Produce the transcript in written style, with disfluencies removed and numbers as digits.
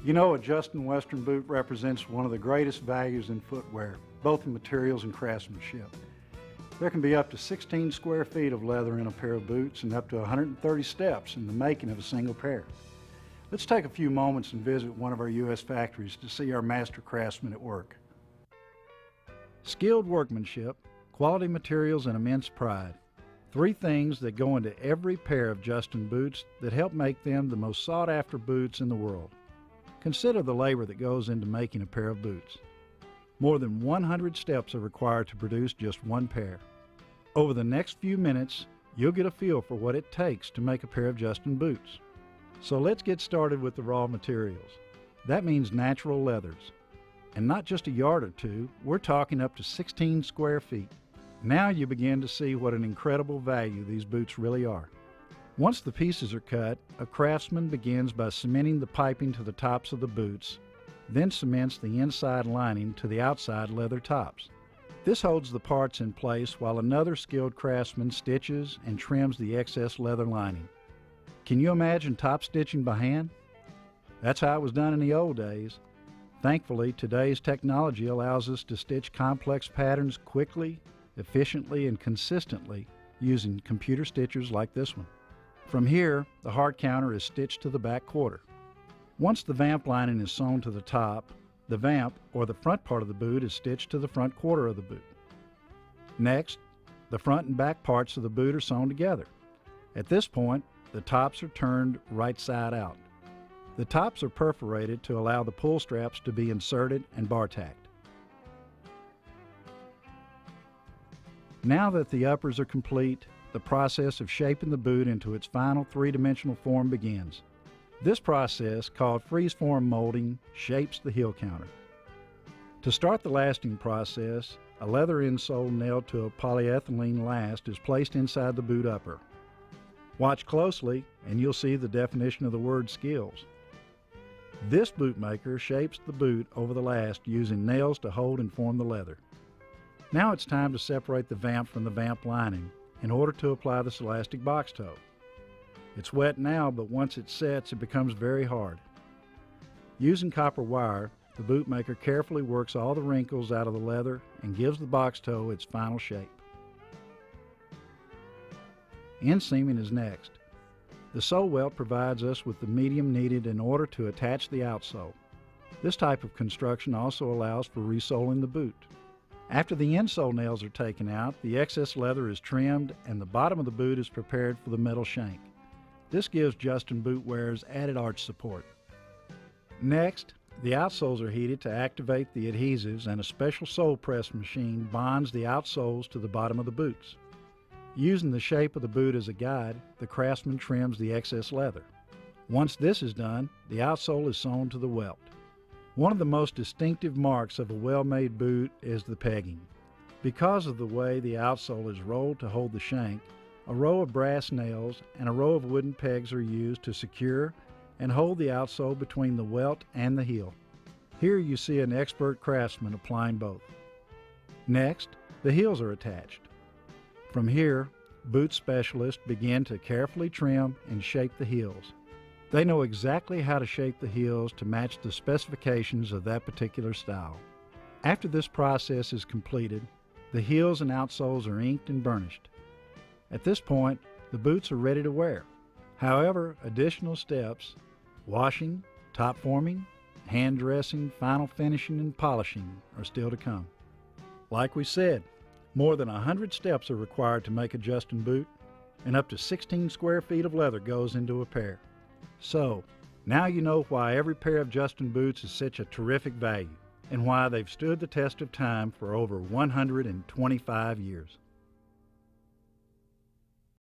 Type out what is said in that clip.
You know, a Justin Western boot represents one of the greatest values in footwear, both in materials and craftsmanship. There can be up to 16 square feet of leather in a pair of boots and up to 130 steps in the making of a single pair. Let's take a few moments and visit one of our U.S. factories to see our master craftsmen at work. Skilled workmanship, quality materials, and immense pride. Three things that go into every pair of Justin boots that help make them the most sought-after boots in the world. Consider the labor that goes into making a pair of boots. More than 100 steps are required to produce just one pair. Over the next few minutes, you'll get a feel for what it takes to make a pair of Justin boots. So let's get started with the raw materials. That means natural leathers. And not just a yard or two, we're talking up to 16 square feet. Now you begin to see what an incredible value these boots really are. Once the pieces are cut, a craftsman begins by cementing the piping to the tops of the boots, then cements the inside lining to the outside leather tops. This holds the parts in place while another skilled craftsman stitches and trims the excess leather lining. Can you imagine top stitching by hand? That's how it was done in the old days. Thankfully, today's technology allows us to stitch complex patterns quickly, efficiently, and consistently using computer stitchers like this one. From here, the hard counter is stitched to the back quarter. Once the vamp lining is sewn to the top, the vamp, or the front part of the boot, is stitched to the front quarter of the boot. Next, the front and back parts of the boot are sewn together. At this point, the tops are turned right side out. The tops are perforated to allow the pull straps to be inserted and bar tacked. Now that the uppers are complete, the process of shaping the boot into its final three-dimensional form begins. This process, called freeze-form molding, shapes the heel counter. To start the lasting process, a leather insole nailed to a polyethylene last is placed inside the boot upper. Watch closely and you'll see the definition of the word skills. This bootmaker shapes the boot over the last using nails to hold and form the leather. Now it's time to separate the vamp from the vamp lining in order to apply this elastic box toe. It's wet now, but once it sets, it becomes very hard. Using copper wire, the bootmaker carefully works all the wrinkles out of the leather and gives the box toe its final shape. Inseaming is next. The sole welt provides us with the medium needed in order to attach the outsole. This type of construction also allows for resoling the boot. After the insole nails are taken out, the excess leather is trimmed and the bottom of the boot is prepared for the metal shank. This gives Justin boot wearers added arch support. Next, the outsoles are heated to activate the adhesives, and a special sole press machine bonds the outsoles to the bottom of the boots. Using the shape of the boot as a guide, the craftsman trims the excess leather. Once this is done, the outsole is sewn to the welt. One of the most distinctive marks of a well-made boot is the pegging. Because of the way the outsole is rolled to hold the shank, a row of brass nails and a row of wooden pegs are used to secure and hold the outsole between the welt and the heel. Here you see an expert craftsman applying both. Next, the heels are attached. From here, boot specialists begin to carefully trim and shape the heels. They know exactly how to shape the heels to match the specifications of that particular style. After this process is completed, the heels and outsoles are inked and burnished. At this point, the boots are ready to wear. However, additional steps, washing, top forming, hand dressing, final finishing, and polishing are still to come. Like we said, more than 100 steps are required to make a Justin boot, and up to 16 square feet of leather goes into a pair. So, now you know why every pair of Justin boots is such a terrific value, and why they've stood the test of time for over 125 years.